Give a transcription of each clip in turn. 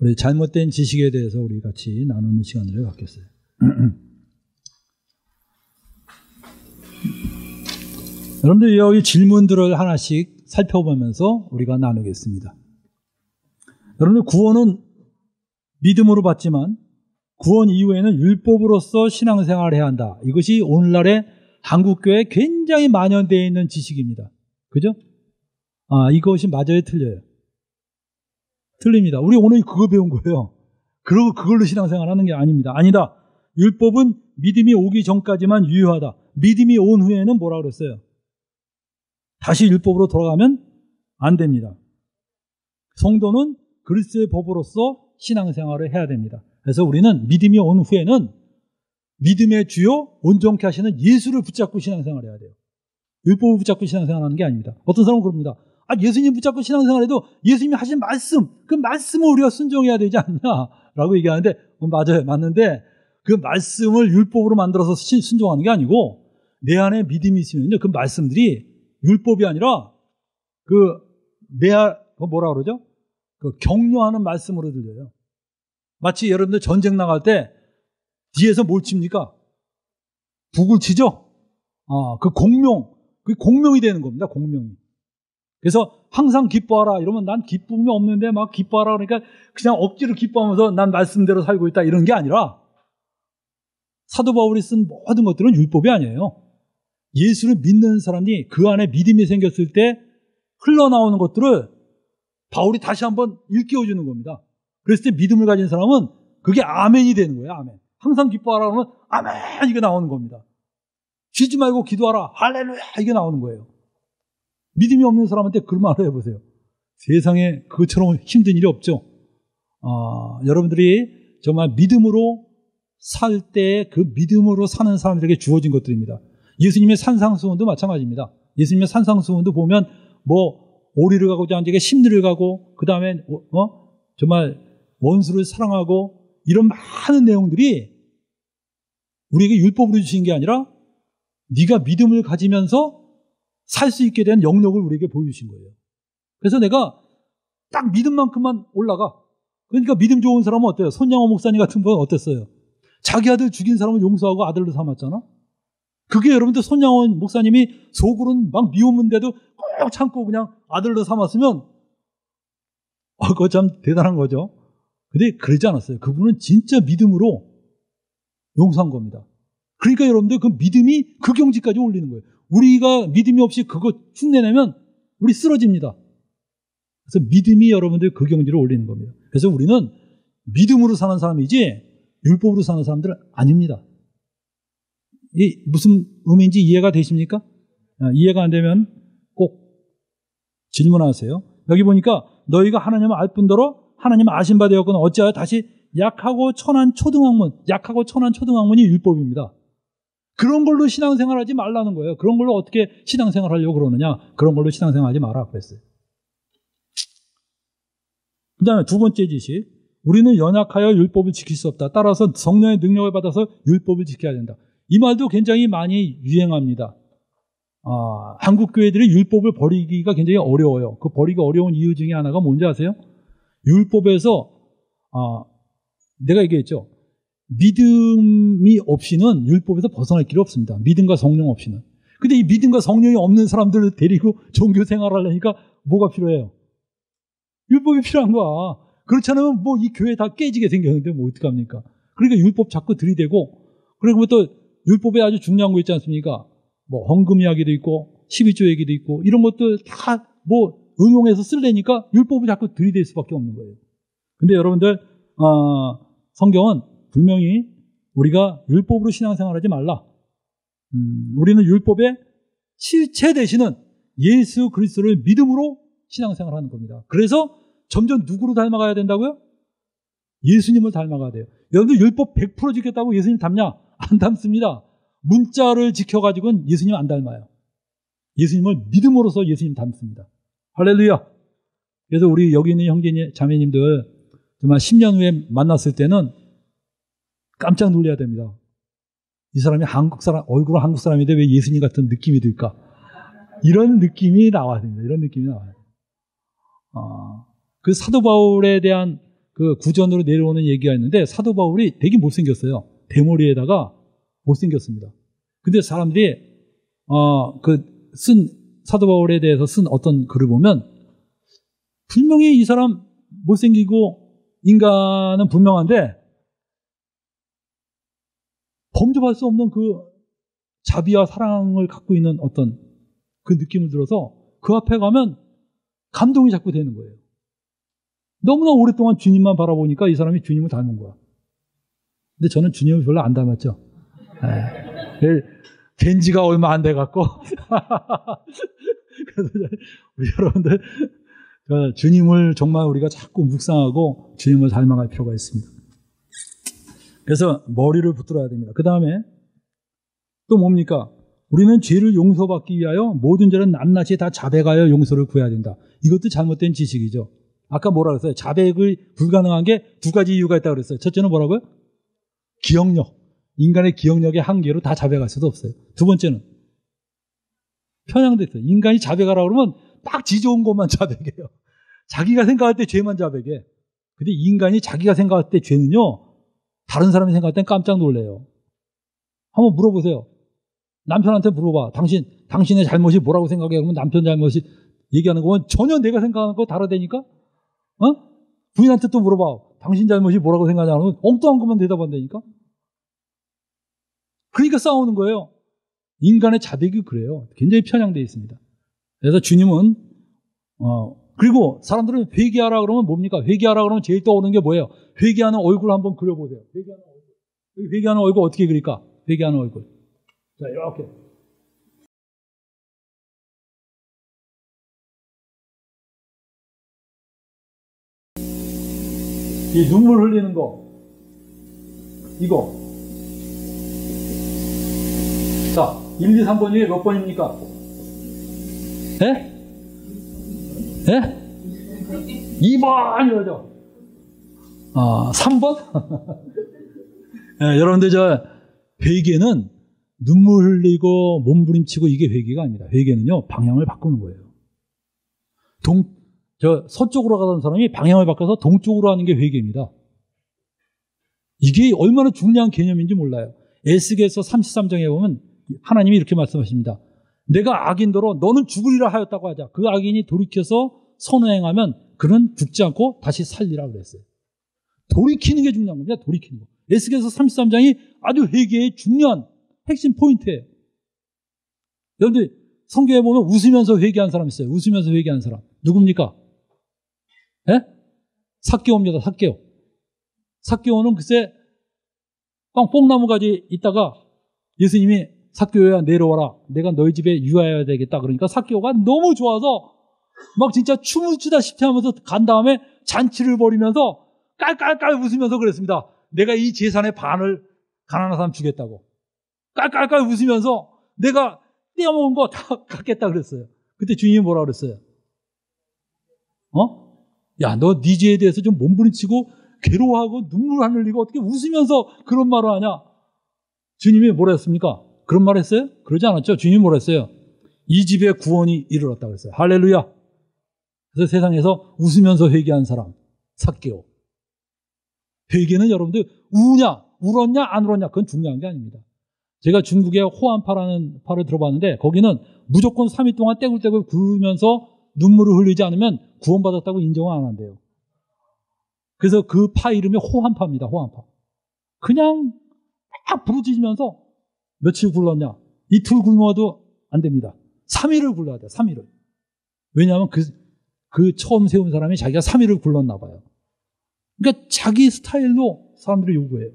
우리 잘못된 지식에 대해서 우리 같이 나누는 시간을 갖겠어요. 여러분들 여기 질문들을 하나씩 살펴보면서 우리가 나누겠습니다. 여러분들 구원은 믿음으로 받지만 구원 이후에는 율법으로서 신앙생활을 해야 한다. 이것이 오늘날의 한국교회에 굉장히 만연되어 있는 지식입니다. 그죠? 이것이 맞아요, 틀려요? 틀립니다. 우리 오늘 그거 배운 거예요. 그리고 그걸로 신앙생활 하는 게 아닙니다. 아니다. 율법은 믿음이 오기 전까지만 유효하다. 믿음이 온 후에는 뭐라 그랬어요? 다시 율법으로 돌아가면 안 됩니다. 성도는 그리스도의 법으로서 신앙생활을 해야 됩니다. 그래서 우리는 믿음이 온 후에는 믿음의 주요 온전케 하시는 예수를 붙잡고 신앙생활을 해야 돼요. 율법을 붙잡고 신앙생활하는 게 아닙니다. 어떤 사람은 그럽니다. 예수님 붙잡고 신앙생활해도 예수님이 하신 말씀, 그 말씀을 우리가 순종해야 되지 않냐라고 얘기하는데 맞아요. 맞는데 그 말씀을 율법으로 만들어서 순종하는 게 아니고 내 안에 믿음이 있으면요. 그 말씀들이 율법이 아니라 뭐라 그러죠? 그 격려하는 말씀으로 들려요. 마치 여러분들 전쟁 나갈 때 뒤에서 뭘 칩니까? 북을 치죠? 그 공명이 되는 겁니다. 공명이. 그래서 항상 기뻐하라 이러면 난 기쁨이 없는데 막 기뻐하라 그러니까 그냥 억지로 기뻐하면서 난 말씀대로 살고 있다 이런 게 아니라 사도 바울이 쓴 모든 것들은 율법이 아니에요. 예수를 믿는 사람이 그 안에 믿음이 생겼을 때 흘러나오는 것들을 바울이 다시 한번 일깨워주는 겁니다. 그랬을 때 믿음을 가진 사람은 그게 아멘이 되는 거예요. 아멘. 항상 기뻐하라 그러면 아멘 이게 나오는 겁니다. 쉬지 말고 기도하라 할렐루야 이게 나오는 거예요. 믿음이 없는 사람한테 그런 말을 해보세요. 세상에 그것처럼 힘든 일이 없죠. 여러분들이 정말 믿음으로 살 때 그 믿음으로 사는 사람들에게 주어진 것들입니다. 예수님의 산상수훈도 마찬가지입니다. 예수님의 산상수훈도 보면 오리를 가고 저한테 심리를 가고 그 다음에 정말 원수를 사랑하고 이런 많은 내용들이 우리에게 율법으로 주신 게 아니라 네가 믿음을 가지면서 살 수 있게 된 영역을 우리에게 보여주신 거예요. 그래서 내가 딱 믿음만큼만 올라가. 그러니까 믿음 좋은 사람은 어때요? 손양호 목사님 같은 분은 어땠어요? 자기 아들 죽인 사람을 용서하고 아들로 삼았잖아. 그게 여러분들 손양호 목사님이 속으로는 막 미웠는데도 꼭 참고 그냥 아들로 삼았으면 그거 참 대단한 거죠. 근데 그러지 않았어요. 그분은 진짜 믿음으로 용서한 겁니다. 그러니까 여러분들 그 믿음이 그 경지까지 올리는 거예요. 우리가 믿음이 없이 그거 흉내내면 우리 쓰러집니다. 그래서 믿음이 여러분들 그 경지를 올리는 겁니다. 그래서 우리는 믿음으로 사는 사람이지 율법으로 사는 사람들은 아닙니다. 이 무슨 의미인지 이해가 되십니까? 이해가 안 되면 꼭 질문하세요. 여기 보니까 너희가 하나님을 알 뿐더러 하나님을 아신 바 되었거늘 어찌하여 다시 약하고 천한 초등학문이 율법입니다. 그런 걸로 신앙생활하지 말라는 거예요. 그런 걸로 어떻게 신앙생활하려고 그러느냐. 그런 걸로 신앙생활하지 마라 그랬어요. 그 다음에 두 번째 지시. 우리는 연약하여 율법을 지킬 수 없다. 따라서 성령의 능력을 받아서 율법을 지켜야 된다. 이 말도 굉장히 많이 유행합니다. 한국 교회들이 율법을 버리기가 굉장히 어려워요. 그 버리기 어려운 이유 중에 하나가 뭔지 아세요? 율법에서 내가 얘기했죠. 믿음이 없이는 율법에서 벗어날 길이 없습니다. 믿음과 성령 없이는. 근데 이 믿음과 성령이 없는 사람들을 데리고 종교 생활을 하려니까 뭐가 필요해요? 율법이 필요한 거야. 그렇지 않으면 이 교회 다 깨지게 생겼는데 어떡합니까? 그러니까 율법 자꾸 들이대고, 그리고 또 율법에 아주 중요한 거 있지 않습니까? 헌금 이야기도 있고 12조 얘기도 있고 이런 것들 다 응용해서 쓰려니까 율법을 자꾸 들이댈 수밖에 없는 거예요. 근데 여러분들 성경은 분명히 우리가 율법으로 신앙생활하지 말라. 우리는 율법의 실체 되시는 예수 그리스도를 믿음으로 신앙생활하는 겁니다. 그래서 점점 누구로 닮아가야 된다고요? 예수님을 닮아가야 돼요. 여러분들 율법 100% 지켰다고 예수님 닮냐? 안 닮습니다. 문자를 지켜가지고는 예수님 안 닮아요. 예수님을 믿음으로써 예수님 닮습니다. 할렐루야. 그래서 우리 여기 있는 형제 자매님들 정말 10년 후에 만났을 때는 깜짝 놀라야 됩니다. 이 사람이 얼굴은 한국 사람인데 왜 예수님 같은 느낌이 들까? 이런 느낌이 나와야 됩니다. 이런 느낌이 나와요. 그 사도 바울에 대한 그 구전으로 내려오는 얘기가 있는데 사도 바울이 되게 못생겼어요. 대머리에다가 못생겼습니다. 근데 사람들이 사도 바울에 대해서 쓴 어떤 글을 보면 분명히 이 사람 못생기고 인간은 분명한데 범접할 수 없는 그 자비와 사랑을 갖고 있는 어떤 그 느낌을 들어서 그 앞에 가면 감동이 자꾸 되는 거예요. 너무나 오랫동안 주님만 바라보니까 이 사람이 주님을 닮은 거야. 근데 저는 주님을 별로 안 닮았죠. 된 지가 얼마 안 돼갖고. 그래서 우리 여러분들, 주님을 정말 우리가 자꾸 묵상하고 주님을 닮아갈 필요가 있습니다. 그래서 머리를 붙들어야 됩니다. 그 다음에 또 뭡니까? 우리는 죄를 용서받기 위하여 모든 죄는 낱낱이 다 자백하여 용서를 구해야 된다. 이것도 잘못된 지식이죠. 아까 뭐라 그랬어요? 자백이 불가능한 게 두 가지 이유가 있다고 그랬어요. 첫째는 뭐라고요? 기억력. 인간의 기억력의 한계로 다 자백할 수도 없어요. 두 번째는 편향됐어요. 인간이 자백하라고 그러면 딱 지져온 것만 자백해요. 자기가 생각할 때 죄만 자백해. 근데 인간이 자기가 생각할 때 죄는요, 다른 사람이 생각할 땐 깜짝 놀래요. 한번 물어보세요. 남편한테 물어봐. 당신의 잘못이 뭐라고 생각해? 그러면 남편 잘못이 얘기하는 거면 전혀 내가 생각하는 거 다르다니까? 부인한테 또 물어봐. 당신 잘못이 뭐라고 생각하냐? 그러면 엉뚱한 것만 대답한다니까? 그러니까 싸우는 거예요. 인간의 자백이 그래요. 굉장히 편향되어 있습니다. 그래서 주님은, 그리고 사람들은 회개하라 그러면 뭡니까? 회개하라 그러면 제일 떠오르는 게 뭐예요? 회개하는 얼굴 한번 그려보세요. 회개하는 얼굴 어떻게 그릴까? 회개하는 얼굴. 자, 이렇게. 이 눈물 흘리는 거. 이거. 자, 1, 2, 3번 중에 몇 번입니까? 예? 예? 2번 이러죠. 3번? 예, 여러분들 회개는 눈물 흘리고 몸부림치고 이게 회개가 아닙니다. 회개는요, 방향을 바꾸는 거예요. 서쪽으로 가던 사람이 방향을 바꿔서 동쪽으로 하는 게 회개입니다. 이게 얼마나 중요한 개념인지 몰라요. 에스겔서 33장에 보면 하나님이 이렇게 말씀하십니다. 내가 악인더러 너는 죽으리라 하였다고 하자. 그 악인이 돌이켜서 선행하면 그는 죽지 않고 다시 살리라 그랬어요. 돌이키는 게 중요한 겁니다. 돌이키는 거. 에스겔서 33장이 아주 회개의 중요한 핵심 포인트예요. 여러분들 성경에 보면 웃으면서 회개한 사람 있어요. 웃으면서 회개한 사람. 누굽니까? 예? 삭개오입니다. 삭개오. 삭개오는 글쎄 뽕나무 가지 있다가 예수님이 삭개오야 내려와라. 내가 너희 집에 유하여야 되겠다. 그러니까 삭개오가 너무 좋아서 막 진짜 춤을 추다시피 하면서 간 다음에 잔치를 벌이면서 깔깔깔 웃으면서 그랬습니다. 내가 이 재산의 반을 가난한 사람 주겠다고. 깔깔깔 웃으면서 내가 떼어먹은 거 다 갖겠다 그랬어요. 그때 주님이 뭐라 그랬어요? 야, 너 네 죄에 대해서 좀 몸부림치고 괴로워하고 눈물 안 흘리고 어떻게 웃으면서 그런 말을 하냐? 주님이 뭐라 했습니까? 그런 말 했어요? 그러지 않았죠. 주님이 뭐라 했어요? 이 집에 구원이 이르렀다고 그랬어요. 할렐루야. 그래서 세상에서 웃으면서 회개한 사람, 삭개오. 회개는 여러분들 우냐, 울었냐, 안 울었냐, 그건 중요한 게 아닙니다. 제가 중국의 호안파라는 파를 들어봤는데 거기는 무조건 3일 동안 떼굴떼굴 굴면서 눈물을 흘리지 않으면 구원받았다고 인정을 안 한대요. 그래서 그 파 이름이 호안파입니다. 호안파. 그냥 막 부르짖으면서 며칠 굴렀냐? 이틀 굶어도 안 됩니다. 3일을 굴러야 돼요. 3일을. 왜냐하면 그 처음 세운 사람이 자기가 3일을 굴렀나 봐요. 그러니까 자기 스타일로 사람들이 요구해요.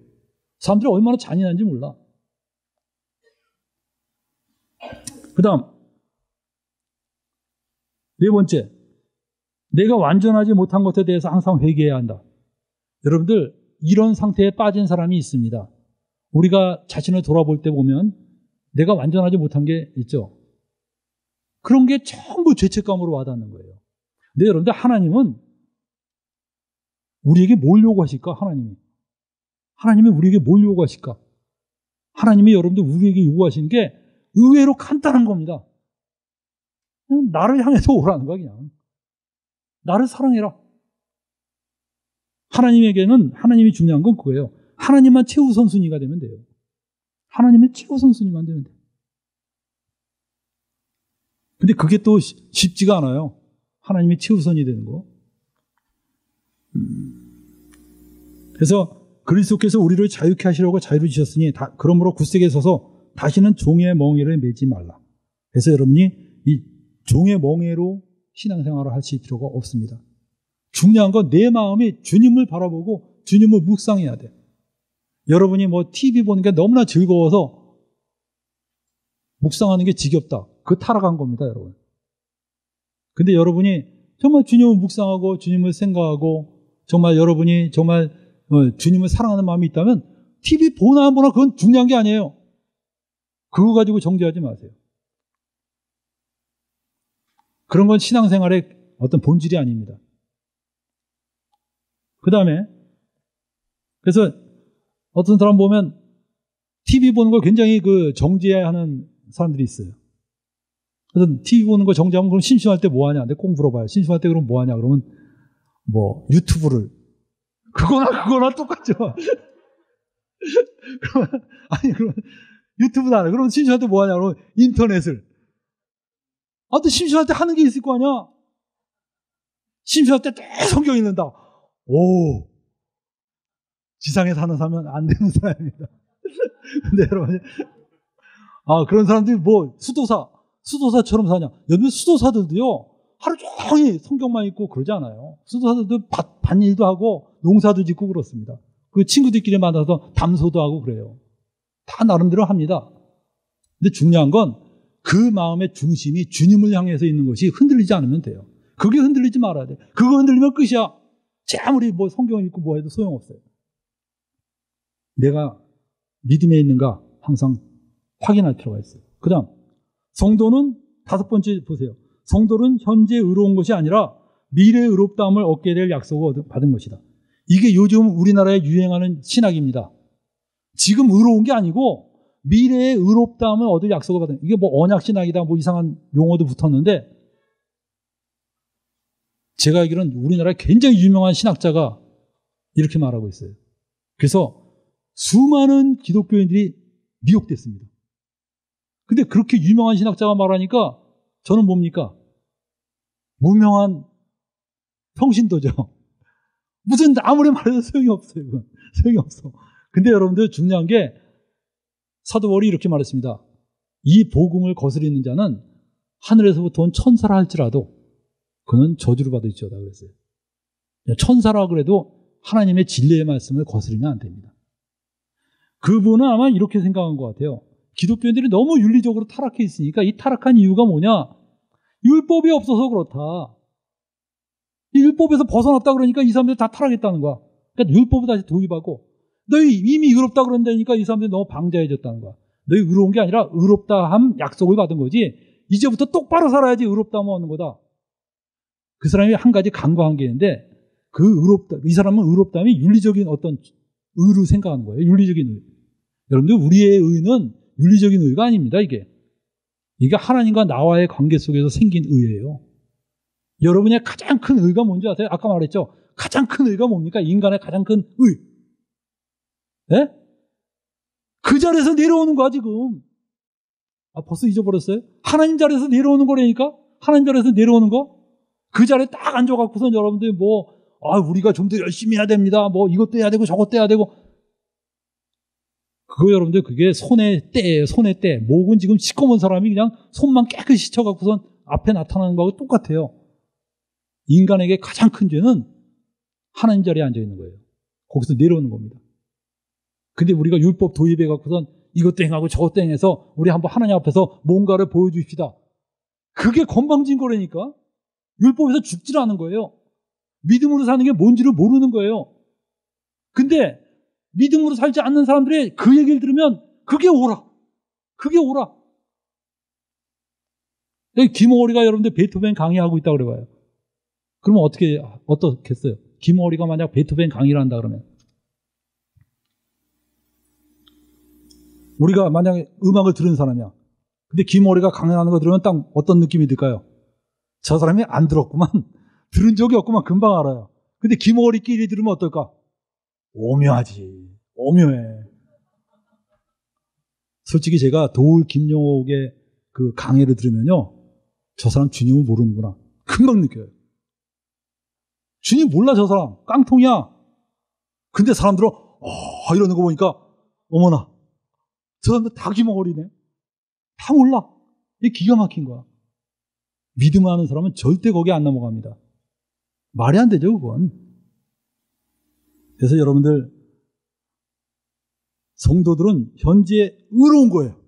사람들이 얼마나 잔인한지 몰라. 그 다음 네 번째, 내가 완전하지 못한 것에 대해서 항상 회개해야 한다. 여러분들 이런 상태에 빠진 사람이 있습니다. 우리가 자신을 돌아볼 때 보면 내가 완전하지 못한 게 있죠. 그런 게 전부 죄책감으로 와닿는 거예요. 근데 여러분들 하나님은 우리에게 뭘 요구하실까? 하나님이 우리에게 뭘 요구하실까? 하나님이 여러분들 우리에게 요구하시는 게 의외로 간단한 겁니다. 그냥 나를 향해서 오라는 거야. 그냥 나를 사랑해라. 하나님에게는 하나님이 중요한 건 그거예요. 하나님만 최우선순위가 되면 돼요. 하나님의 최우선순위만 되면 돼요. 근데 그게 또 쉽지가 않아요. 하나님이 최우선이 되는 거. 그래서 그리스도께서 우리를 자유케 하시려고 자유를 주셨으니 그러므로 굳세게 서서 다시는 종의 멍에를 매지 말라. 그래서 여러분이 이 종의 멍에로 신앙생활을 하실 필요가 없습니다. 중요한 건 내 마음이 주님을 바라보고 주님을 묵상해야 돼. 여러분이 뭐 TV 보는 게 너무나 즐거워서 묵상하는 게 지겹다. 그 타락한 겁니다, 여러분. 근데 여러분이 정말 주님을 묵상하고 주님을 생각하고 정말 여러분이 정말 주님을 사랑하는 마음이 있다면 TV 보나 안 보나 그건 중요한 게 아니에요. 그거 가지고 정죄하지 마세요. 그런 건 신앙생활의 어떤 본질이 아닙니다. 그 다음에 그래서 어떤 사람 보면 TV 보는 걸 굉장히 정죄하는 사람들이 있어요. 그래서 TV 보는 거 정죄하면 그럼 심심할 때 뭐 하냐? 내가 꼭 물어봐요. 심심할 때 그럼 뭐 하냐? 그러면 뭐 유튜브를 그거나 똑같죠. 그럼 유튜브도 안 해. 그럼 심심할 때 뭐 하냐? 그러면 인터넷을. 또 심심할 때 하는 게 있을 거 아니야? 심심할 때 성경 읽는다. 오, 지상에 사는 사람은 안 되는 사람입니다. 근데 여러분, 그런 사람들이 뭐 수도사처럼 사냐? 요즘 수도사들도요, 하루 종일 성경만 읽고 그러지 않아요. 수도사들도 밭일도 하고 농사도 짓고 그렇습니다. 그 친구들끼리 만나서 담소도 하고 그래요. 다 나름대로 합니다. 근데 중요한 건 그 마음의 중심이 주님을 향해서 있는 것이 흔들리지 않으면 돼요. 그게 흔들리지 말아야 돼. 그거 흔들리면 끝이야. 아무리 뭐 성경을 읽고 뭐 해도 소용없어요. 내가 믿음에 있는가 항상 확인할 필요가 있어요. 그 다음 성도는 다섯 번째 보세요. 성도는 현재 의로운 것이 아니라 미래의 의롭다함을 얻게 될 약속을 받은 것이다. 이게 요즘 우리나라에 유행하는 신학입니다. 지금 의로운 게 아니고 미래의 의롭다함을 얻을 약속을 받은, 이게 뭐 언약신학이다 뭐 이상한 용어도 붙었는데, 제가 알기로는 우리나라에 굉장히 유명한 신학자가 이렇게 말하고 있어요. 그래서 수많은 기독교인들이 미혹됐습니다. 근데 그렇게 유명한 신학자가 말하니까 저는 뭡니까? 무명한 평신도죠. 무슨 아무리 말해도 소용이 없어요. 이건. 소용이 없어. 근데 여러분들 중요한 게 사도 바울이 이렇게 말했습니다. 이 복음을 거스리는 자는 하늘에서부터 온 천사라 할지라도 그는 저주를 받을지어다 그랬어요. 천사라 그래도 하나님의 진리의 말씀을 거스르면 안 됩니다. 그분은 아마 이렇게 생각한 것 같아요. 기독교인들이 너무 윤리적으로 타락해 있으니까 이 타락한 이유가 뭐냐? 율법이 없어서 그렇다. 이 율법에서 벗어났다 그러니까 이 사람들이 다 타락했다는 거야. 그러니까 율법을 다시 도입하고 너희 이미 의롭다 그런다니까 이 사람들이 너무 방자해졌다는 거야. 너희 의로운 게 아니라 의롭다함 약속을 받은 거지. 이제부터 똑바로 살아야지 의롭다함을 얻는 거다. 그 사람이 한 가지 간과한 게 있는데 이 사람은 의롭다함이 윤리적인 어떤 의로 생각하는 거예요. 윤리적인 의. 여러분들 우리의 의는 윤리적인 의가 아닙니다. 이게 하나님과 나와의 관계 속에서 생긴 의예요. 여러분의 가장 큰 의가 뭔지 아세요? 아까 말했죠. 가장 큰 의가 뭡니까? 인간의 가장 큰 의. 네? 그 자리에서 내려오는 거야 지금. 벌써 잊어버렸어요? 하나님 자리에서 내려오는 거라니까? 하나님 자리에서 내려오는 거? 그 자리에 딱 앉아갖고선 여러분들 우리가 좀 더 열심히 해야 됩니다. 이것도 해야 되고 저것도 해야 되고. 그거 여러분들 그게 손의 때예요. 손의 때. 목은 지금 시커먼 사람이 그냥 손만 깨끗이 씻어갖고선 앞에 나타나는 거하고 똑같아요. 인간에게 가장 큰 죄는 하나님 자리에 앉아있는 거예요. 거기서 내려오는 겁니다. 근데 우리가 율법 도입해갖고선 이것도 행하고 저것도 행해서 우리 한번 하나님 앞에서 뭔가를 보여주십시다. 그게 건방진 거라니까. 율법에서 죽질 않은 거예요. 믿음으로 사는 게 뭔지를 모르는 거예요. 근데 믿음으로 살지 않는 사람들이 그 얘기를 들으면 그게 옳아. 그게 옳아. 김어리가 여러분들 베토벤 강의하고 있다고 그래봐요. 그러면 어떻겠어요? 김어리가 만약 베토벤 강의를 한다 그러면 우리가 만약에 음악을 들은 사람이야. 근데 김어리가 강연하는 거 들으면 딱 어떤 느낌이 들까요? 저 사람이 안 들었구만. 들은 적이 없구만. 금방 알아요. 근데 김어리끼리 들으면 어떨까? 오묘하지. 오묘해. 솔직히 제가 도울 김용옥의 그 강해를 들으면요, 저 사람 주님을 모르는구나. 금방 느껴요. 주님 몰라, 저 사람. 깡통이야. 근데 사람들은 이러는 거 보니까 어머나, 저 사람들 다 김어리네. 다 몰라. 이게 기가 막힌 거야. 믿음 하는 사람은 절대 거기 안 넘어갑니다. 말이 안 되죠, 그건. 그래서 여러분들, 성도들은 현재 의로운 거예요.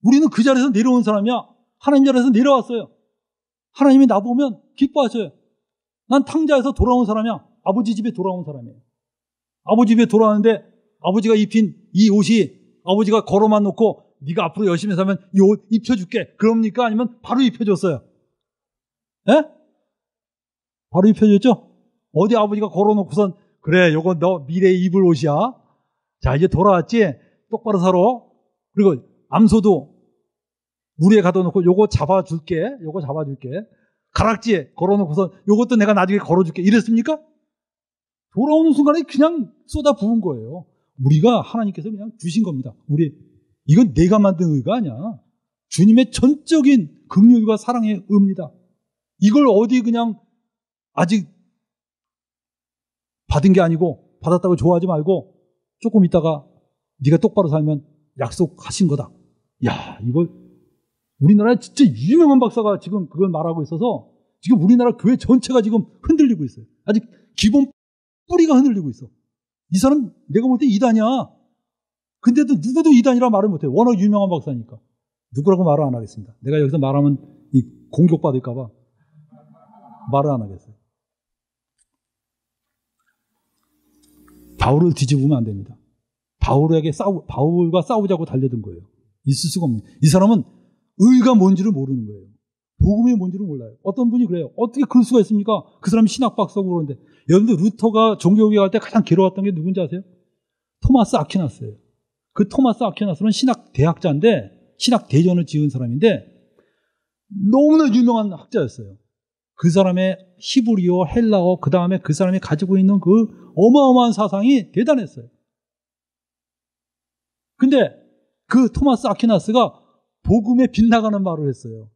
우리는 그 자리에서 내려온 사람이야. 하나님 자리에서 내려왔어요. 하나님이 나보면 기뻐하셔요. 난 탕자에서 돌아온 사람이야. 아버지 집에 돌아온 사람이에요. 아버지 집에 돌아왔는데 아버지가 입힌 이 옷이 아버지가 걸어만 놓고 네가 앞으로 열심히 살면 이 옷 입혀줄게. 그럽니까? 아니면 바로 입혀줬어요? 예? 바로 입혀줬죠? 어디 아버지가 걸어놓고선 그래, 요거 너 미래에 입을 옷이야. 자, 이제 돌아왔지? 똑바로 살아. 그리고 암소도 물에 가둬놓고 요거 잡아줄게. 요거 잡아줄게. 가락지에 걸어놓고선 요것도 내가 나중에 걸어줄게. 이랬습니까? 돌아오는 순간에 그냥 쏟아 부은 거예요. 우리가 하나님께서 그냥 주신 겁니다. 이건 내가 만든 의가 아니야. 주님의 전적인 긍휼과 사랑의 의입니다. 이걸 어디 그냥 아직 받은 게 아니고 받았다고 좋아하지 말고 조금 있다가 네가 똑바로 살면 약속하신 거다. 야, 이걸 우리나라에 진짜 유명한 박사가 지금 그걸 말하고 있어서 지금 우리나라 교회 전체가 지금 흔들리고 있어요. 아직 기본 뿌리가 흔들리고 있어. 이 사람 내가 볼 때 이단이야. 근데도 누구도 이단이라 말을 못해. 워낙 유명한 박사니까. 누구라고 말을 안 하겠습니다. 내가 여기서 말하면 공격받을까 봐 말을 안 하겠어요. 바울을 뒤집으면 안 됩니다. 바울과 싸우자고 달려든 거예요. 있을 수가 없는. 이 사람은 의가 뭔지를 모르는 거예요. 복음이 뭔지를 몰라요. 어떤 분이 그래요. 어떻게 그럴 수가 있습니까? 그 사람이 신학 박사고 그러는데. 여러분들 루터가 종교개혁 할 때 가장 괴로웠던 게 누군지 아세요? 토마스 아퀴나스예요. 그 토마스 아퀴나스는 신학 대학자인데 신학 대전을 지은 사람인데 너무나 유명한 학자였어요. 그 사람의 히브리어, 헬라어, 그 다음에 그 사람이 가지고 있는 그 어마어마한 사상이 대단했어요. 근데 그 토마스 아퀴나스가 복음에 빗나가는 말을 했어요.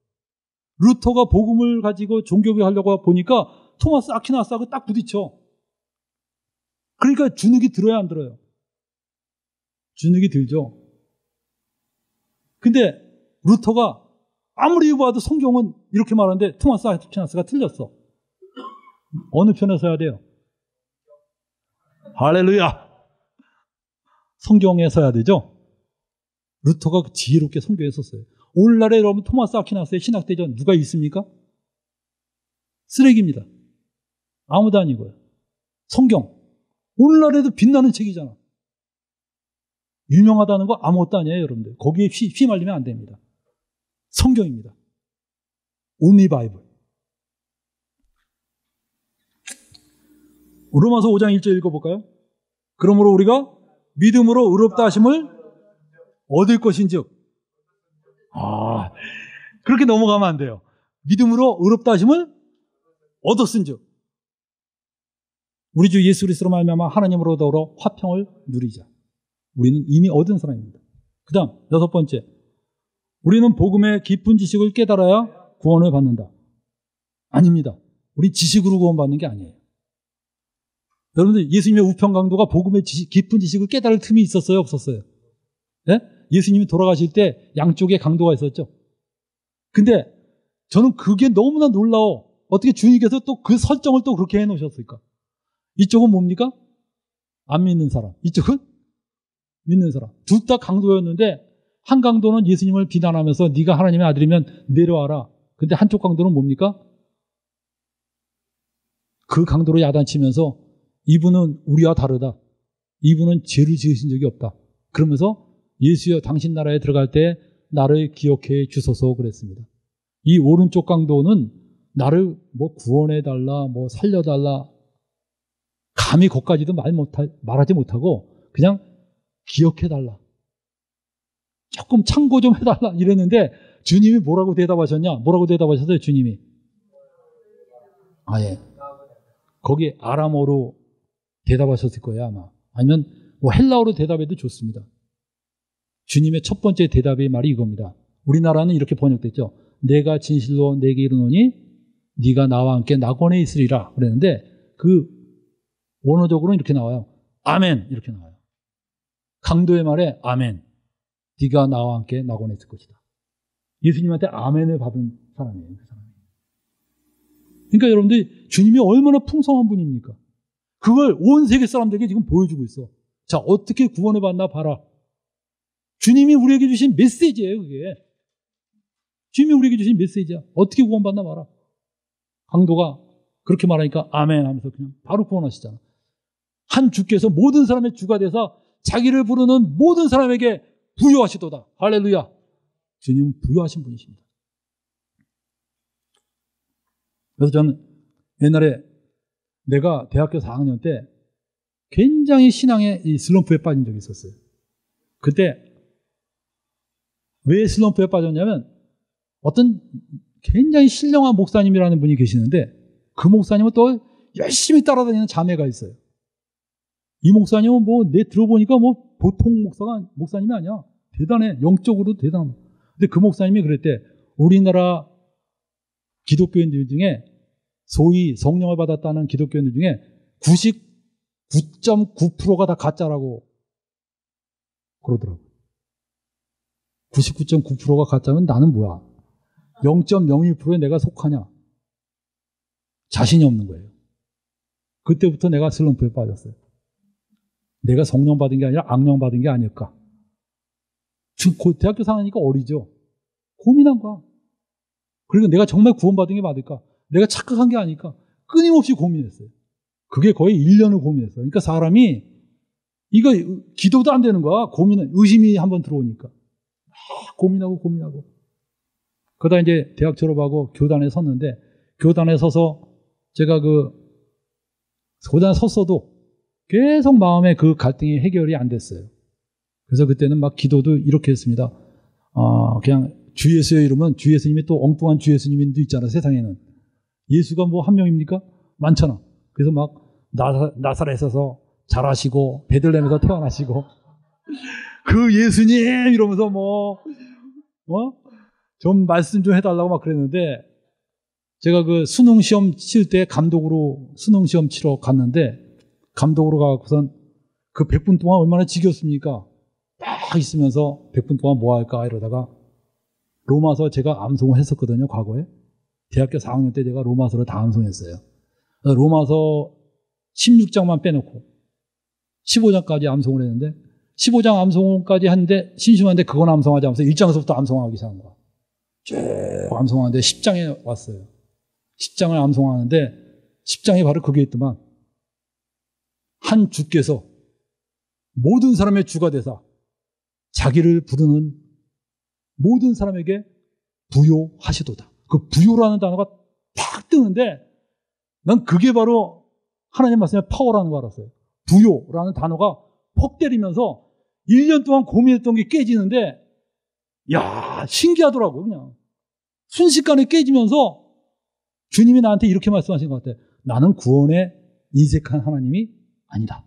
루터가 복음을 가지고 종교개혁 하려고 보니까 토마스 아퀴나스하고 딱 부딪혀. 그러니까 주눅이 들어야 안 들어요? 주눅이 들죠. 근데 루터가 아무리 봐도 성경은 이렇게 말하는데 토마스 아퀴나스가 틀렸어. 어느 편에 서야 돼요? 할렐루야! 성경에 서야 되죠? 루터가 지혜롭게 성경에 썼어요. 오늘날에 여러분 토마스 아퀴나스의 신학대전 누가 있습니까? 쓰레기입니다. 아무도 아니고요. 성경. 오늘날에도 빛나는 책이잖아. 유명하다는 거 아무것도 아니에요, 여러분들. 거기에 휘말리면 안 됩니다. 성경입니다. Only Bible. 로마서 5장 1절 읽어볼까요? 그러므로 우리가 믿음으로 의롭다 하심을 얻을 것인즉. 그렇게 넘어가면 안 돼요. 믿음으로 의롭다 하심을 얻었은즉. 우리 주 예수 그리스도로 말미암아 하나님으로 더불어 화평을 누리자. 우리는 이미 얻은 사람입니다. 그 다음 6번째, 우리는 복음의 깊은 지식을 깨달아야 구원을 받는다. 아닙니다. 우리 지식으로 구원받는 게 아니에요. 여러분들 예수님의 우편 강도가 복음의 깊은 지식을 깨달을 틈이 있었어요, 없었어요? 네? 예수님이 돌아가실 때 양쪽에 강도가 있었죠. 근데 저는 그게 너무나 놀라워. 어떻게 주님께서 또 그 설정을 또 그렇게 해놓으셨을까? 이쪽은 뭡니까? 안 믿는 사람. 이쪽은 믿는 사람. 둘 다 강도였는데 한 강도는 예수님을 비난하면서 네가 하나님의 아들이면 내려와라. 근데 한쪽 강도는 뭡니까? 그 강도로 야단치면서 이분은 우리와 다르다. 이분은 죄를 지으신 적이 없다. 그러면서 예수여 당신 나라에 들어갈 때 나를 기억해 주소서 그랬습니다. 이 오른쪽 강도는 나를 뭐 구원해달라, 뭐 살려달라, 감히 거기까지도 말하지 못하고 그냥 기억해달라. 조금 참고 좀 해달라 이랬는데 주님이 뭐라고 대답하셨냐? 뭐라고 대답하셨어요, 주님이? 예. 거기에 아람어로 대답하셨을 거예요, 아마. 아니면 뭐 헬라어로 대답해도 좋습니다. 주님의 첫 번째 대답의 말이 이겁니다. 우리나라는 이렇게 번역됐죠. 내가 진실로 내게 이르노니 네가 나와 함께 낙원에 있으리라 그랬는데 그 원어적으로는 이렇게 나와요. 아멘 이렇게 나와요. 강도의 말에 아멘. 네가 나와 함께 낙원에 있을 것이다. 예수님한테 아멘을 받은 사람이에요. 그 사람이. 그러니까 여러분들 주님이 얼마나 풍성한 분입니까? 그걸 온 세계 사람들에게 지금 보여주고 있어. 자, 어떻게 구원을 받나 봐라. 주님이 우리에게 주신 메시지예요, 그게. 주님이 우리에게 주신 메시지야. 어떻게 구원받나 봐라. 강도가 그렇게 말하니까 아멘 하면서 그냥 바로 구원하시잖아. 한 주께서 모든 사람의 주가 돼서 자기를 부르는 모든 사람에게 부여하시도다. 할렐루야. 주님은 부여하신 분이십니다. 그래서 저는 옛날에 내가 대학교 4학년 때 굉장히 신앙의 이 슬럼프에 빠진 적이 있었어요. 그때 왜 슬럼프에 빠졌냐면 어떤 굉장히 신령한 목사님이라는 분이 계시는데 그 목사님은 또 열심히 따라다니는 자매가 있어요. 이 목사님은 뭐 내 들어보니까 뭐 보통 목사님이 아니야. 대단해. 영적으로 대단해. 근데 그 목사님이 그랬대. 우리나라 기독교인들 중에 소위 성령을 받았다는 기독교인들 중에 99.9%가 다 가짜라고 그러더라고요. 99.9%가 가짜면 나는 뭐야? 0.01%에 내가 속하냐? 자신이 없는 거예요. 그때부터 내가 슬럼프에 빠졌어요. 내가 성령 받은 게 아니라 악령 받은 게 아닐까? 대학교 4학년이니까 어리죠. 고민한 거야. 그리고 내가 정말 구원받은 게 맞을까? 내가 착각한 게 아닐까? 끊임없이 고민했어요. 그게 거의 1년을 고민했어요. 그러니까 사람이 이거 기도도 안 되는 거야. 의심이 한번 들어오니까. 고민하고. 그러다 이제 대학 졸업하고 교단에 섰는데 교단에 서서 제가 교단에 섰어도 계속 마음에 그 갈등이 해결이 안 됐어요. 그래서 그때는 막 기도도 이렇게 했습니다. 그냥 주 예수의 이름은 주 예수님이 또 엉뚱한 주 예수님도 있잖아, 세상에는. 예수가 뭐 한 명입니까? 많잖아. 그래서 막 나사렛에서 자라시고 베들레헴에서 태어나시고 그 예수님 이러면서 좀 말씀 좀 해달라고 막 그랬는데 제가 그 수능 시험 칠 때 감독으로 수능 시험 치러 갔는데 감독으로 가고선 그 100분 동안 얼마나 지겼습니까? 딱 있으면서 100분 동안 뭐 할까 이러다가 로마서 제가 암송을 했었거든요, 과거에. 대학교 4학년 때 제가 로마서를 다 암송했어요. 로마서 16장만 빼놓고 15장까지 암송을 했는데 15장 암송까지 하는데 심심한데 그건 암송하지 않아서 1장에서부터 암송하기 시작한 거야. 쭉 암송하는데 10장에 왔어요. 10장을 암송하는데 10장에 바로 그게 있더만 한 주께서 모든 사람의 주가 되사 자기를 부르는 모든 사람에게 부요하시도다. 그 부요라는 단어가 탁 뜨는데 난 그게 바로 하나님 말씀의 파워라는 거 알았어요. 부요라는 단어가 퍽 때리면서 1년 동안 고민했던 게 깨지는데 야 신기하더라고요. 그냥 순식간에 깨지면서 주님이 나한테 이렇게 말씀하신 것 같아요. 나는 구원에 인색한 하나님이 아니다.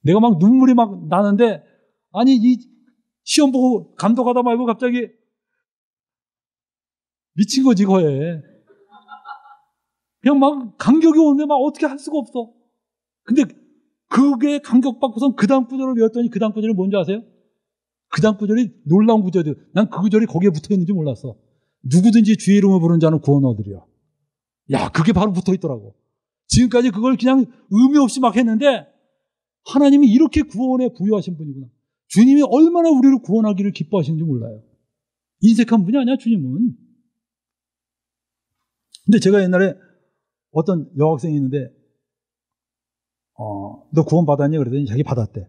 내가 막 눈물이 막 나는데 아니 이 시험 보고 감독하다 말고 갑자기 미친 거지 거에. 그냥 막 감격이 오는데 막 어떻게 할 수가 없어. 근데 그게 감격받고선 그 다음 구절을 외웠더니 그 다음 구절이 뭔지 아세요? 그 다음 구절이 놀라운 구절이에요. 난 그 구절이 거기에 붙어있는지 몰랐어. 누구든지 주의 이름을 부르는 자는 구원 얻으리라. 야 그게 바로 붙어있더라고. 지금까지 그걸 그냥 의미 없이 막 했는데 하나님이 이렇게 구원에 부여하신 분이구나. 주님이 얼마나 우리를 구원하기를 기뻐하시는지 몰라요. 인색한 분이 아니야 주님은. 근데 제가 옛날에 어떤 여학생이 있는데 너 구원 받았냐 그랬더니 자기 받았대.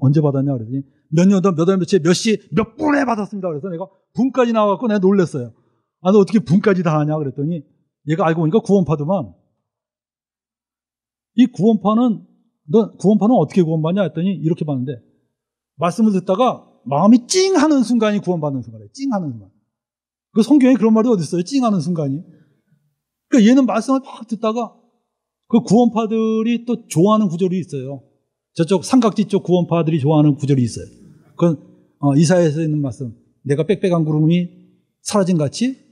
언제 받았냐 그랬더니 몇 년도 몇 월 며칠 몇 시 몇 분에 받았습니다. 그래서 내가 분까지 나와갖고 내가 놀랐어요. 너 어떻게 분까지 다 하냐 그랬더니 얘가 알고 보니까 구원파더만. 이 너 구원파는 어떻게 구원받냐 했더니 이렇게 봤는데 말씀을 듣다가 마음이 찡하는 순간이 구원받는 순간이에요. 찡하는 순간. 그 성경에 그런 말이 어디 있어요? 찡하는 순간이. 그러니까 얘는 말씀을 막 듣다가 그 구원파들이 또 좋아하는 구절이 있어요. 저쪽 삼각지 쪽 구원파들이 좋아하는 구절이 있어요. 그건 이사야에서 있는 말씀. 내가 빽빽한 구름이 사라진 같이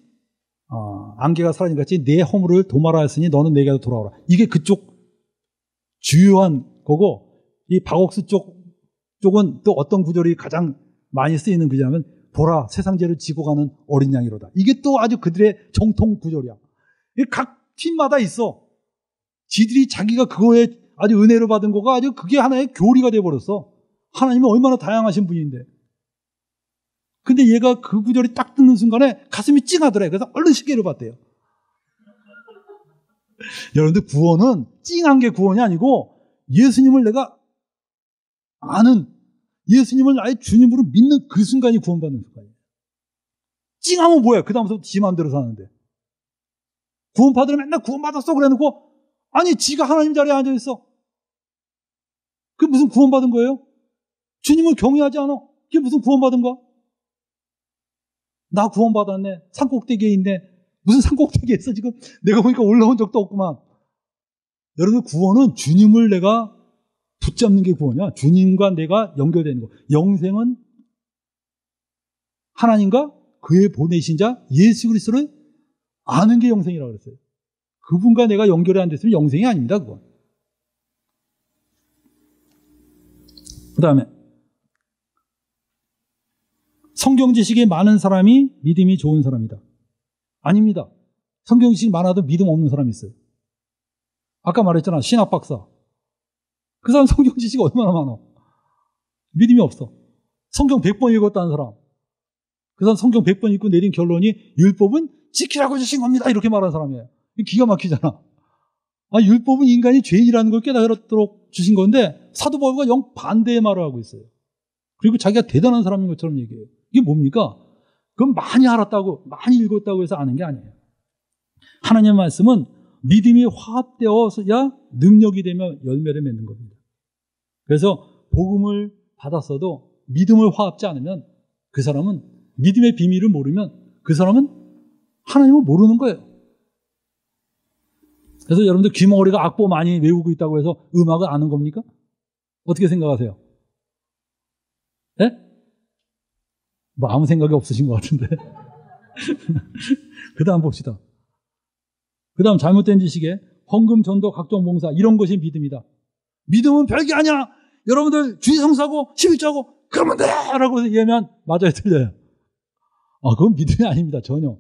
안개가 사라진 같이 내 허물을 도말하였으니 너는 내게로 돌아오라. 이게 그쪽 주요한 거고, 이 박옥수 쪽은 또 어떤 구절이 가장 많이 쓰이는 구절이냐면 보라 세상 죄를 지고 가는 어린 양이로다. 이게 또 아주 그들의 정통 구절이야. 각 팀마다 있어. 지들이 자기가 그거에 아주 은혜를 받은 거가 아주 그게 하나의 교리가 돼버렸어. 하나님은 얼마나 다양하신 분인데. 근데 얘가 그 구절이 딱 듣는 순간에 가슴이 찡하더래. 그래서 얼른 시계를 봤대요. 여러분들 구원은 찡한 게 구원이 아니고 예수님을 내가 아는, 예수님을 아예 주님으로 믿는 그 순간이 구원받는 순간이에요. 찡하면 뭐야? 그 다음부터 지 마음대로 사는데. 구원받으러 맨날 구원받았어 그래놓고 아니 지가 하나님 자리에 앉아있어. 그게 무슨 구원받은 거예요? 주님을 경외하지 않아. 그게 무슨 구원받은 거야? 나 구원받았네. 산꼭대기에 있네. 무슨 산꼭대기에 있어 지금. 내가 보니까 올라온 적도 없구만. 여러분 구원은 주님을 내가 붙잡는 게 구원이야. 주님과 내가 연결되는 거. 영생은 하나님과 그의 보내신 자 예수 그리스도를 아는 게 영생이라고 그랬어요. 그분과 내가 연결이 안 됐으면 영생이 아닙니다. 그건. 그 다음에 성경 지식이 많은 사람이 믿음이 좋은 사람이다. 아닙니다. 성경 지식이 많아도 믿음 없는 사람이 있어요. 아까 말했잖아. 신학 박사. 그 사람 성경 지식이 얼마나 많아. 믿음이 없어. 성경 100번 읽었다는 사람. 그 사람 성경 100번 읽고 내린 결론이 율법은 지키라고 주신 겁니다. 이렇게 말하는 사람이에요. 기가 막히잖아. 율법은 인간이 죄인이라는 걸 깨달도록 주신 건데 사도 바울가 영 반대의 말을 하고 있어요. 그리고 자기가 대단한 사람인 것처럼 얘기해요. 이게 뭡니까? 그건 많이 알았다고, 많이 읽었다고 해서 아는 게 아니에요. 하나님의 말씀은 믿음이 화합되어야 능력이 되며 열매를 맺는 겁니다. 그래서 복음을 받았어도 믿음을 화합지 않으면 그 사람은 믿음의 비밀을 모르면 그 사람은 하나님을 모르는 거예요. 그래서 여러분들 귀머거리가 악보 많이 외우고 있다고 해서 음악을 아는 겁니까? 어떻게 생각하세요? 예? 뭐 아무 생각이 없으신 것 같은데. 그 다음 봅시다. 그 다음 잘못된 지식에 헌금, 전도, 각종 봉사 이런 것이 믿음이다. 믿음은 별게 아니야. 여러분들 주의 성사하고 11조하고 그러면 돼! 라고 얘기하면 맞아요, 틀려요. 그건 믿음이 아닙니다. 전혀.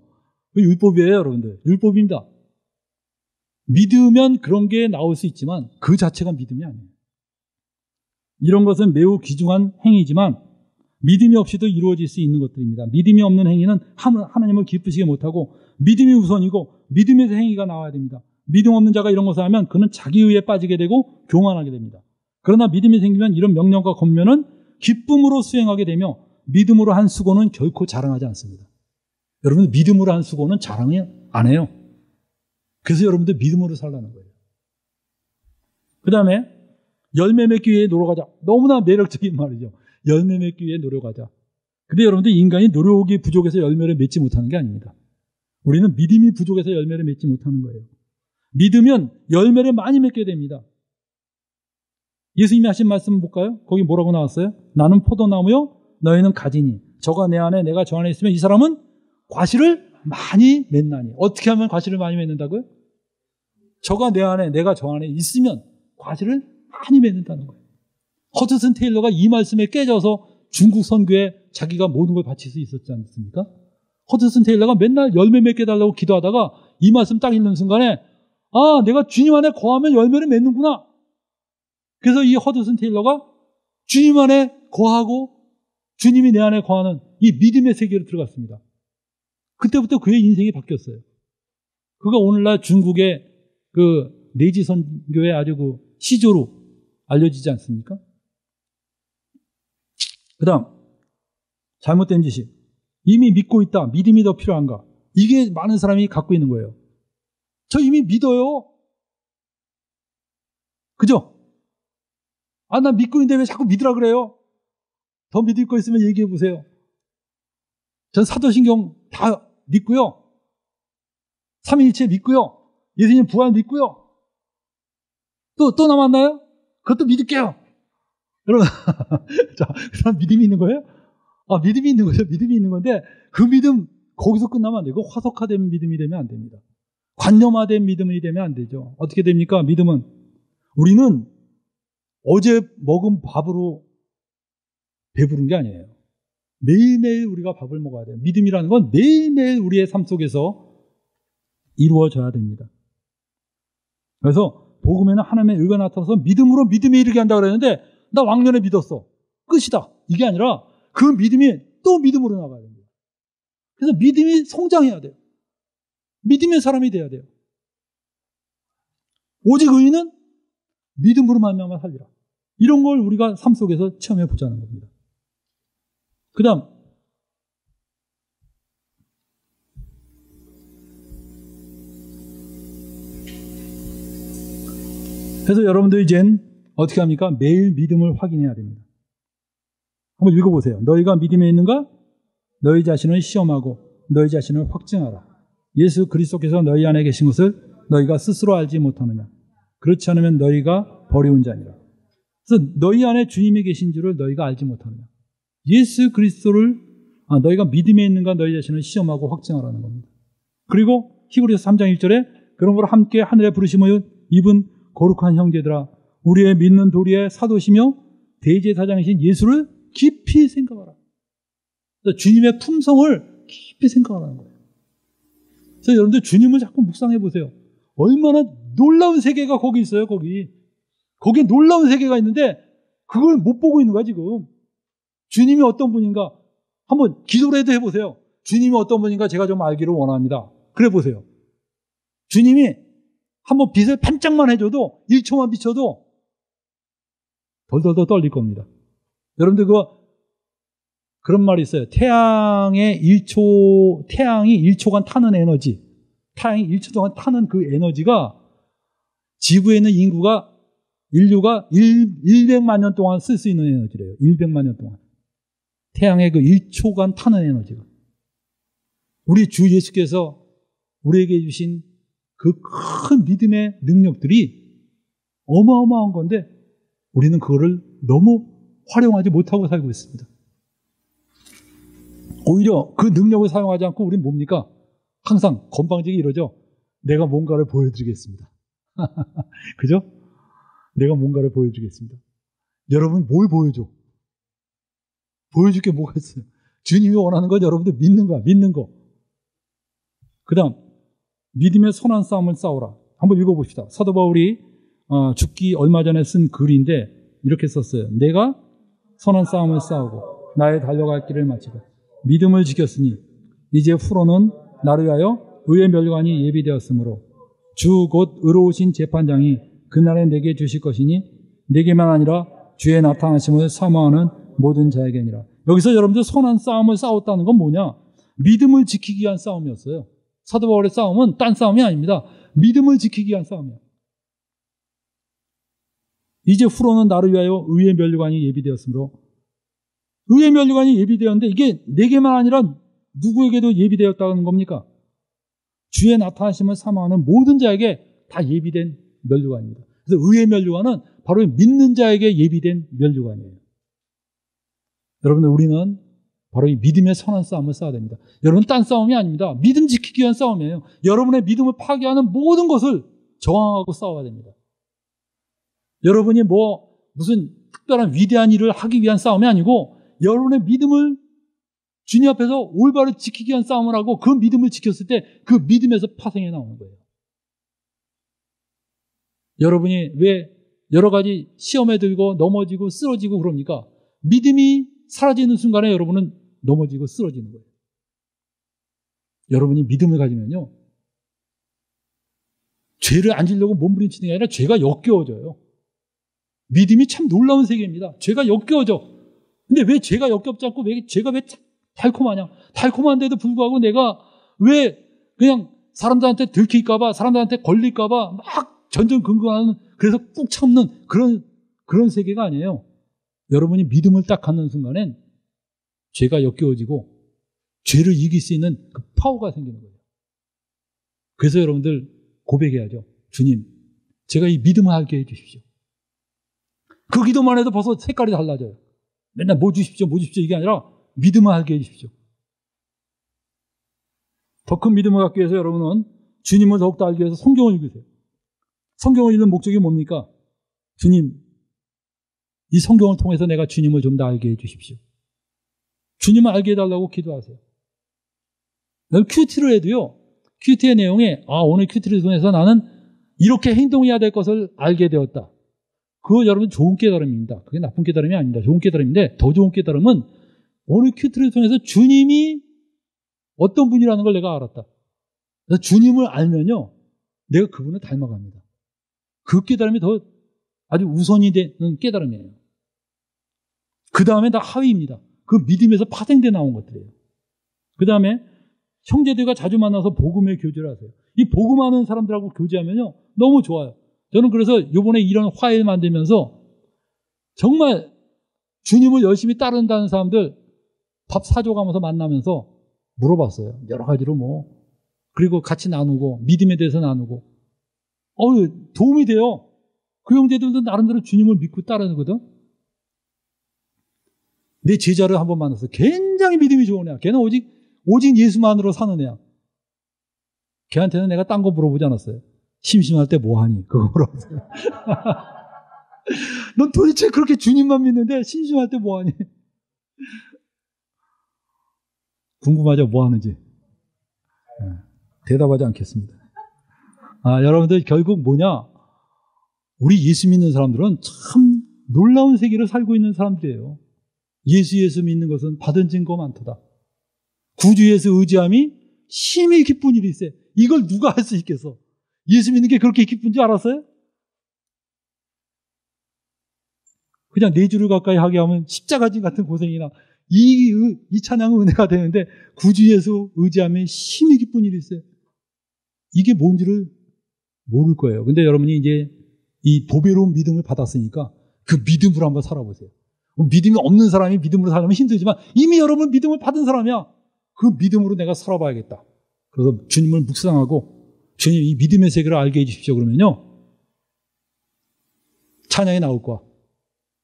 그 율법이에요, 여러분들. 율법입니다. 믿으면 그런 게 나올 수 있지만 그 자체가 믿음이 아니에요. 이런 것은 매우 귀중한 행위지만 믿음이 없이도 이루어질 수 있는 것들입니다. 믿음이 없는 행위는 하나님을 기쁘시게 못하고 믿음이 우선이고 믿음에서 행위가 나와야 됩니다. 믿음 없는 자가 이런 것을 하면 그는 자기 의에 빠지게 되고 교만하게 됩니다. 그러나 믿음이 생기면 이런 명령과 권면은 기쁨으로 수행하게 되며 믿음으로 한 수고는 결코 자랑하지 않습니다. 여러분 믿음으로 한 수고는 자랑이 안 해요. 그래서 여러분들 믿음으로 살라는 거예요. 그 다음에 열매 맺기 위해 노력하자. 너무나 매력적인 말이죠. 열매 맺기 위해 노력하자. 근데 여러분들 인간이 노력이 부족해서 열매를 맺지 못하는 게 아닙니다. 우리는 믿음이 부족해서 열매를 맺지 못하는 거예요. 믿으면 열매를 많이 맺게 됩니다. 예수님이 하신 말씀 볼까요? 거기 뭐라고 나왔어요? 나는 포도나무요 너희는 가지니 저가 내 안에 내가 저 안에 있으면 이 사람은 과실을 많이 맺나니. 어떻게 하면 과실을 많이 맺는다고요? 저가 내 안에 내가 저 안에 있으면 과실을 많이 맺는다는 거예요. 허드슨 테일러가 이 말씀에 깨져서 중국 선교에 자기가 모든 걸 바칠 수 있었지 않습니까? 허드슨 테일러가 맨날 열매 맺게 달라고 기도하다가 이 말씀 딱 읽는 순간에 내가 주님 안에 거하면 열매를 맺는구나. 그래서 이 허드슨 테일러가 주님 안에 거하고 주님이 내 안에 거하는 이 믿음의 세계로 들어갔습니다. 그때부터 그의 인생이 바뀌었어요. 그가 오늘날 중국의 그 내지 선교의 아주 그 시조로 알려지지 않습니까? 그 다음 잘못된 지식. 이미 믿고 있다. 믿음이 더 필요한가? 이게 많은 사람이 갖고 있는 거예요. 저 이미 믿어요. 그죠? 나 믿고 있는데 왜 자꾸 믿으라 그래요? 더 믿을 거 있으면 얘기해 보세요. 전 사도신경 다 믿고요. 삼위일체 믿고요. 예수님 부활 믿고요. 또 남았나요? 그것도 믿을게요. 여러분, 자, 그 사람 믿음이 있는 거예요? 믿음이 있는 거죠. 믿음이 있는 건데, 그 믿음, 거기서 끝나면 안 되고, 화석화된 믿음이 되면 안 됩니다. 관념화된 믿음이 되면 안 되죠. 어떻게 됩니까? 믿음은. 우리는 어제 먹은 밥으로 배부른 게 아니에요. 매일매일 우리가 밥을 먹어야 돼요. 믿음이라는 건 매일매일 우리의 삶 속에서 이루어져야 됩니다. 그래서 복음에는 하나님의 의가 나타나서 믿음으로 믿음에 이르게 한다고 그랬는데 나 왕년에 믿었어. 끝이다. 이게 아니라 그 믿음이 또 믿음으로 나가야 됩니다. 그래서 믿음이 성장해야 돼요. 믿음의 사람이 돼야 돼요. 오직 의인은 믿음으로 말미암아 살리라. 이런 걸 우리가 삶 속에서 체험해 보자는 겁니다. 그 다음 그래서 여러분들 이젠 어떻게 합니까? 매일 믿음을 확인해야 됩니다. 한번 읽어보세요. 너희가 믿음에 있는가? 너희 자신을 시험하고 너희 자신을 확증하라. 예수 그리스도께서 너희 안에 계신 것을 너희가 스스로 알지 못하느냐? 그렇지 않으면 너희가 버리운 자니라. 그래서 너희 안에 주님이 계신 줄을 너희가 알지 못하느냐? 예수 그리스도를 너희가 믿음에 있는가 너희 자신을 시험하고 확증하라는 겁니다. 그리고 히브리서 3장 1절에 그러므로 함께 하늘에 부르심을 입은 거룩한 형제들아 우리의 믿는 도리의 사도시며 대제사장이신 예수를 깊이 생각하라. 주님의 품성을 깊이 생각하라는 거예요. 그래서 여러분들 주님을 자꾸 묵상해 보세요. 얼마나 놀라운 세계가 거기 있어요. 거기에 놀라운 세계가 있는데 그걸 못 보고 있는 거야 지금. 주님이 어떤 분인가 한번 기도라도 해보세요. 주님이 어떤 분인가 제가 좀 알기를 원합니다. 그래 보세요. 주님이 한번 빛을 반짝만 해줘도 1초만 비춰도 덜덜덜 떨릴 겁니다. 여러분들 그런 말이 있어요. 태양이 1초간 타는 에너지, 태양이 1초 동안 타는 그 에너지가 지구에 있는 인류가 100만 년 동안 쓸 수 있는 에너지래요. 100만 년 동안. 태양의 그 1초간 타는 에너지가. 우리 주 예수께서 우리에게 주신 그 큰 믿음의 능력들이 어마어마한 건데 우리는 그거를 너무 활용하지 못하고 살고 있습니다. 오히려 그 능력을 사용하지 않고 우리는 뭡니까? 항상 건방지게 이러죠. 내가 뭔가를 보여드리겠습니다. 그죠? 내가 뭔가를 보여주겠습니다. 여러분 뭘 보여줘? 보여줄 게 뭐가 있어요? 주님이 원하는 건 여러분들 믿는 거야. 믿는 거. 그 다음 믿음의 선한 싸움을 싸우라. 한번 읽어봅시다. 사도 바울이 죽기 얼마 전에 쓴 글인데 이렇게 썼어요. 내가 선한 싸움을 싸우고 나의 달려갈 길을 마치고 믿음을 지켰으니 이제 후로는 나를 위하여 의의 멸관이 예비되었으므로 주 곧 의로우신 재판장이 그날에 내게 주실 것이니 내게만 아니라 주의 나타나심을 사모하는 모든 자에게니라. 여기서 여러분들 선한 싸움을 싸웠다는 건 뭐냐? 믿음을 지키기 위한 싸움이었어요. 사도 바울의 싸움은 딴 싸움이 아닙니다. 믿음을 지키기 위한 싸움이에요. 이제 후로는 나를 위하여 의의 면류관이 예비되었으므로 의의 면류관이 예비되었는데 이게 내게만 아니라 누구에게도 예비되었다는 겁니까? 주의 나타나심을 사모하는 모든 자에게 다 예비된 면류관입니다. 그래서 의의 면류관은 바로 믿는 자에게 예비된 면류관이에요. 여러분들 우리는 바로 이 믿음의 선한 싸움을 싸워야 됩니다. 여러분 딴 싸움이 아닙니다. 믿음 지키기 위한 싸움이에요. 여러분의 믿음을 파괴하는 모든 것을 저항하고 싸워야 됩니다. 여러분이 무슨 특별한 위대한 일을 하기 위한 싸움이 아니고 여러분의 믿음을 주님 앞에서 올바로 지키기 위한 싸움을 하고 그 믿음을 지켰을 때 그 믿음에서 파생해 나오는 거예요. 여러분이 왜 여러 가지 시험에 들고 넘어지고 쓰러지고 그럽니까? 믿음이 사라지는 순간에 여러분은 넘어지고 쓰러지는 거예요. 여러분이 믿음을 가지면요. 죄를 안 지려고 몸부림치는 게 아니라 죄가 역겨워져요. 믿음이 참 놀라운 세계입니다. 죄가 역겨워져. 근데 왜 죄가 역겹지 않고 죄가 왜 달콤하냐? 달콤한데도 불구하고 내가 왜 그냥 사람들한테 들킬까봐, 사람들한테 걸릴까봐 막 전전긍긍하는, 그래서 꾹 참는 그런 세계가 아니에요. 여러분이 믿음을 딱 갖는 순간엔 죄가 역겨워지고 죄를 이길 수 있는 그 파워가 생기는 거예요. 그래서 여러분들 고백해야죠. 주님, 제가 이 믿음을 알게 해주십시오. 그 기도만 해도 벌써 색깔이 달라져요. 맨날 뭐 주십시오, 뭐 주십시오 이게 아니라 믿음을 알게 해주십시오. 더 큰 믿음을 갖기 위해서 여러분은 주님을 더욱더 알기 위해서 성경을 읽으세요. 성경을 읽는 목적이 뭡니까? 주님, 이 성경을 통해서 내가 주님을 좀 더 알게 해주십시오. 주님을 알게 해달라고 기도하세요. 큐티를 해도요, 큐티의 내용에 오늘 큐티를 통해서 나는 이렇게 행동해야 될 것을 알게 되었다. 그거 여러분 좋은 깨달음입니다. 그게 나쁜 깨달음이 아닙니다. 좋은 깨달음인데 더 좋은 깨달음은 오늘 큐티를 통해서 주님이 어떤 분이라는 걸 내가 알았다. 그래서 주님을 알면요, 내가 그분을 닮아갑니다. 그 깨달음이 더 아주 우선이 되는 깨달음이에요. 그 다음에 다 하위입니다. 그 믿음에서 파생돼 나온 것들이에요. 그 다음에 형제들과 자주 만나서 복음의 교제를 하세요. 이 복음하는 사람들하고 교제하면요, 너무 좋아요. 저는 그래서 이번에 이런 화해를 만들면서 정말 주님을 열심히 따른다는 사람들 밥 사줘가면서 만나면서 물어봤어요. 여러 가지로 그리고 같이 나누고 믿음에 대해서 나누고 도움이 돼요. 그 형제들도 나름대로 주님을 믿고 따르거든. 내 제자를 한번 만났어. 굉장히 믿음이 좋은 애야. 걔는 오직 예수만으로 사는 애야. 걔한테는 내가 딴 거 물어보지 않았어요. 심심할 때 뭐 하니? 그거 물어봤어요. 넌 도대체 그렇게 주님만 믿는데 심심할 때 뭐 하니? 궁금하죠? 뭐 하는지. 대답하지 않겠습니다. 여러분들 결국 뭐냐? 우리 예수 믿는 사람들은 참 놀라운 세계를 살고 있는 사람들이에요. 예수 믿는 것은 받은 증거 많도다. 구주에서 의지함이 심히 기쁜 일이 있어요. 이걸 누가 할 수 있겠어? 예수 믿는 게 그렇게 기쁜 줄 알았어요? 그냥 네 줄을 가까이 하게 하면 십자가진 같은 고생이나 이 찬양은 은혜가 되는데 구주에서 의지함이 심히 기쁜 일이 있어요. 이게 뭔지를 모를 거예요. 근데 여러분이 이제 이 보배로운 믿음을 받았으니까 그 믿음으로 한번 살아보세요. 믿음이 없는 사람이 믿음으로 살려면 힘들지만 이미 여러분 믿음을 받은 사람이야. 그 믿음으로 내가 살아봐야겠다. 그래서 주님을 묵상하고 주님 이 믿음의 세계를 알게 해주십시오. 그러면요, 찬양이 나올 거야.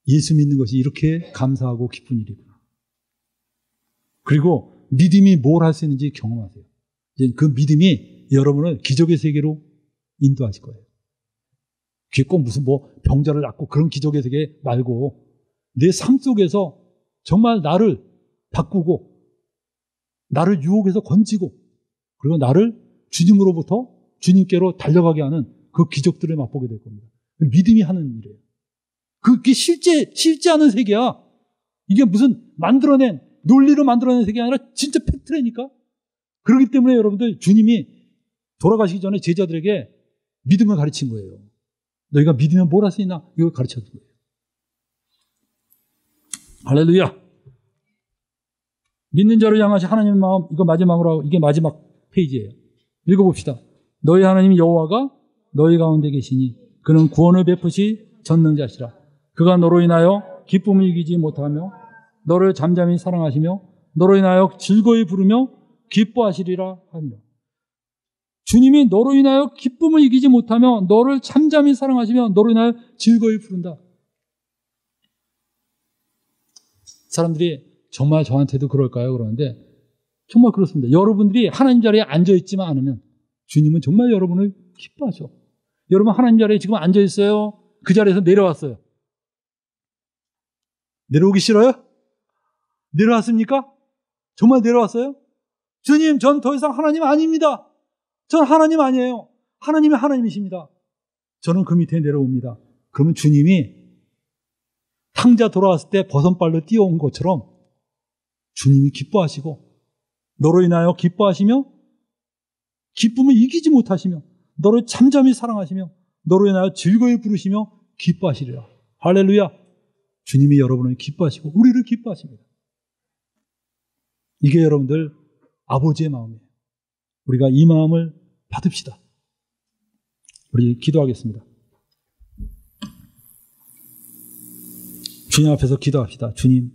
예수 믿는 것이 이렇게 감사하고 기쁜 일이구나. 그리고 믿음이 뭘 할 수 있는지 경험하세요. 이제 그 믿음이 여러분을 기적의 세계로 인도하실 거예요. 그게 꼭 무슨 병자를 낫고 그런 기적의 세계 말고 내 삶 속에서 정말 나를 바꾸고 나를 유혹에서 건지고 그리고 나를 주님으로부터 주님께로 달려가게 하는 그 기적들을 맛보게 될 겁니다. 믿음이 하는 일이에요. 그게 쉽지 않은 세계야. 이게 무슨 만들어낸 논리로 만들어낸 세계가 아니라 진짜 팩트라니까. 그렇기 때문에 여러분들 주님이 돌아가시기 전에 제자들에게 믿음을 가르친 거예요. 너희가 믿으면 뭘 할 수 있나? 이걸 가르쳐 준 거예요. 할렐루야. 믿는 자를 향하신 하나님의 마음, 이거 마지막으로 하고 이게 마지막 페이지예요. 읽어봅시다. 너희 하나님 여호와가 너희 가운데 계시니 그는 구원을 베푸시 전능자시라. 그가 너로 인하여 기쁨을 이기지 못하며 너를 잠잠히 사랑하시며 너로 인하여 즐거이 부르며 기뻐하시리라 하니라. 주님이 너로 인하여 기쁨을 이기지 못하며 너를 잠잠히 사랑하시며 너로 인하여 즐거이 부른다. 사람들이 정말 저한테도 그럴까요? 그러는데 정말 그렇습니다. 여러분들이 하나님 자리에 앉아있지만 않으면 주님은 정말 여러분을 기뻐하죠. 여러분 하나님 자리에 지금 앉아있어요. 그 자리에서 내려왔어요. 내려오기 싫어요? 내려왔습니까? 정말 내려왔어요? 주님, 전 더 이상 하나님 아닙니다. 전 하나님 아니에요. 하나님이 하나님이십니다. 저는 그 밑에 내려옵니다. 그러면 주님이 탕자 돌아왔을 때 버선발로 뛰어온 것처럼 주님이 기뻐하시고 너로 인하여 기뻐하시며 기쁨을 이기지 못하시며 너를 잠잠히 사랑하시며 너로 인하여 즐거이 부르시며 기뻐하시리라. 할렐루야. 주님이 여러분을 기뻐하시고 우리를 기뻐하십니다. 이게 여러분들 아버지의 마음이에요. 우리가 이 마음을 받읍시다. 우리 기도하겠습니다. 주님 앞에서 기도합시다. 주님,